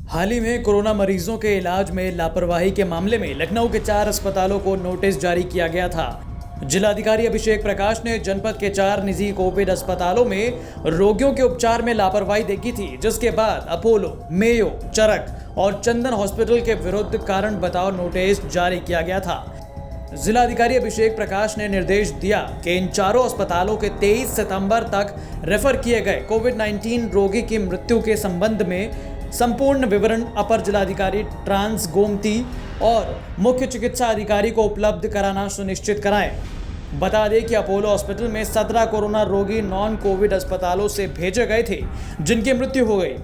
हाल ही में कोरोना मरीजों के इलाज में लापरवाही के मामले में लखनऊ के 4 अस्पतालों को नोटिस जारी किया गया था। जिलाधिकारी अभिषेक प्रकाश ने जनपद के 4 निजी कोविड अस्पतालों में रोगियों के उपचार में लापरवाही देखी थी, जिसके बाद अपोलो, मेयो, चरक और चंदन हॉस्पिटल के विरुद्ध कारण बताओ नोटिस जारी किया गया था। जिलाधिकारी अभिषेक प्रकाश ने निर्देश दिया कि इन चारों अस्पतालों के 23 सितंबर तक रेफर किए गए कोविड-19 रोगी की मृत्यु के संबंध में संपूर्ण विवरण अपर जिलाधिकारी ट्रांस गोमती और मुख्य चिकित्सा अधिकारी को उपलब्ध कराना सुनिश्चित कराएं। बता दें कि अपोलो हॉस्पिटल में 17 कोरोना रोगी नॉन कोविड अस्पतालों से भेजे गए थे, जिनकी मृत्यु हो गई।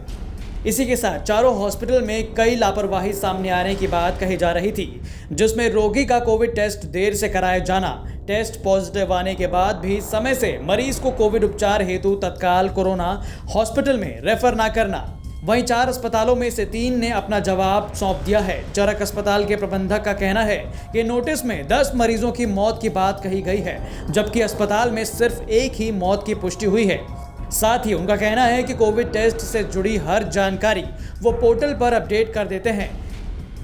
इसी के साथ चारों हॉस्पिटल में कई लापरवाही सामने आने की बात कही जा रही थी, जिसमें रोगी का कोविड टेस्ट देर से कराया जाना, टेस्ट पॉजिटिव आने के बाद भी समय से मरीज को कोविड उपचार हेतु तत्काल कोरोना हॉस्पिटल में रेफर न करना। वहीं 4 अस्पतालों में से 3 ने अपना जवाब सौंप दिया है। चरक अस्पताल के प्रबंधक का कहना है कि नोटिस में 10 मरीजों की मौत की बात कही गई है, जबकि अस्पताल में सिर्फ एक ही मौत की पुष्टि हुई है। साथ ही उनका कहना है कि कोविड टेस्ट से जुड़ी हर जानकारी वो पोर्टल पर अपडेट कर देते हैं।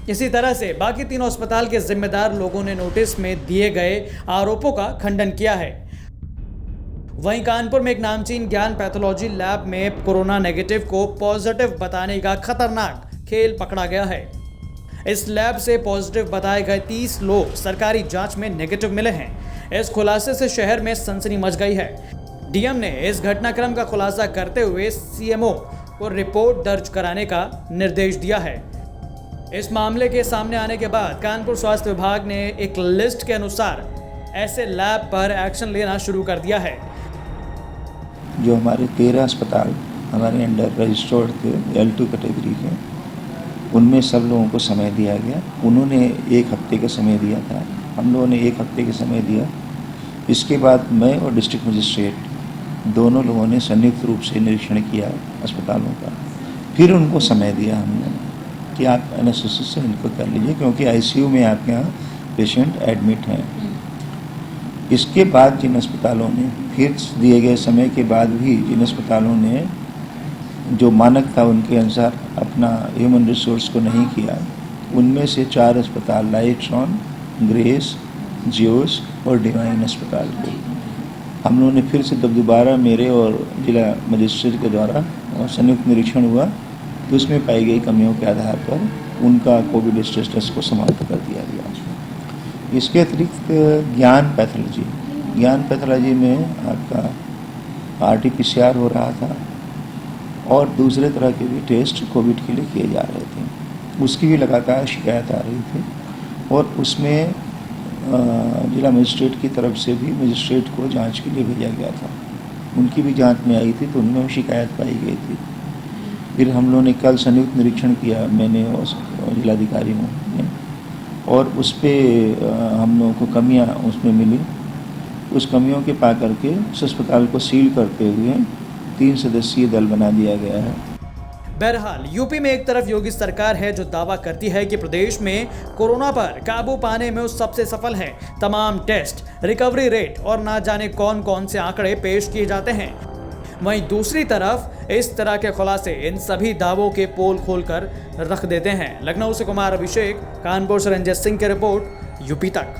इसी तरह से बाकी 3 अस्पताल के जिम्मेदार लोगों ने नोटिस में दिए गए आरोपों का खंडन किया है। वहीं कानपुर में एक नामचीन ज्ञान पैथोलॉजी लैब में कोरोना नेगेटिव को पॉजिटिव बताने का खतरनाक खेल पकड़ा गया है। इस लैब से पॉजिटिव बताए गए 30 लोग सरकारी जांच में नेगेटिव मिले हैं। इस खुलासे से शहर में सनसनी मच गई है। डीएम ने इस घटनाक्रम का खुलासा करते हुए सीएमओ को रिपोर्ट दर्ज कराने का निर्देश दिया है। इस मामले के सामने आने के बाद कानपुर स्वास्थ्य विभाग ने एक लिस्ट के अनुसार ऐसे लैब पर एक्शन लेना शुरू कर दिया है। जो हमारे 13 अस्पताल हमारे अंडर रजिस्टर्ड थे L2 कैटेगरी के, उनमें सब लोगों को समय दिया गया। उन्होंने 1 हफ्ते का समय दिया था, हम लोगों ने 1 हफ्ते का समय दिया। इसके बाद मैं और डिस्ट्रिक्ट मजिस्ट्रेट दोनों लोगों ने संयुक्त रूप से निरीक्षण किया अस्पतालों का। फिर उनको समय दिया हमने कि आप एनालिसिस से इनको कर लीजिए, क्योंकि आईसीयू में आपके यहाँ पेशेंट एडमिट हैं। इसके बाद जिन अस्पतालों ने फिर दिए गए समय के बाद भी जिन अस्पतालों ने जो मानक था उनके अनुसार अपना ह्यूमन रिसोर्स को नहीं किया, उनमें से 4 अस्पताल लाइट्सऑन, ग्रेस, जियोस और डिवाइन अस्पताल को हम लोगों ने फिर से दोबारा मेरे और जिला मजिस्ट्रेट के द्वारा संयुक्त निरीक्षण हुआ, तो उसमें पाई गई कमियों के आधार पर उनका कोविड स्टेटस को समाप्त कर दिया गया। इसके अतिरिक्त ज्ञान पैथोलॉजी में आपका RT-PCR हो रहा था और दूसरे तरह के भी टेस्ट कोविड के लिए किए जा रहे थे। उसकी भी लगातार शिकायत आ रही थी और उसमें जिला मजिस्ट्रेट की तरफ से भी मजिस्ट्रेट को जांच के लिए भेजा गया था। उनकी भी जांच में आई थी तो उनमें शिकायत पाई गई थी। फिर हम लोगों ने कल संयुक्त निरीक्षण किया, मैंने और जिलाधिकारियों ने, और उस पर हम लोगों को कमियां उसमें मिली। उस कमियों के पा करके उस अस्पताल को सील करते हुए 3 सदस्यीय दल बना दिया गया है। बहरहाल यूपी में एक तरफ योगी सरकार है जो दावा करती है कि प्रदेश में कोरोना पर काबू पाने में वो सबसे सफल है। तमाम टेस्ट, रिकवरी रेट और ना जाने कौन कौन से आंकड़े पेश किए जाते हैं। वहीं दूसरी तरफ इस तरह के खुलासे इन सभी दावों के पोल खोलकर रख देते हैं। लखनऊ से कुमार अभिषेक, कानपुर से रंजित सिंह की रिपोर्ट, यूपी तक।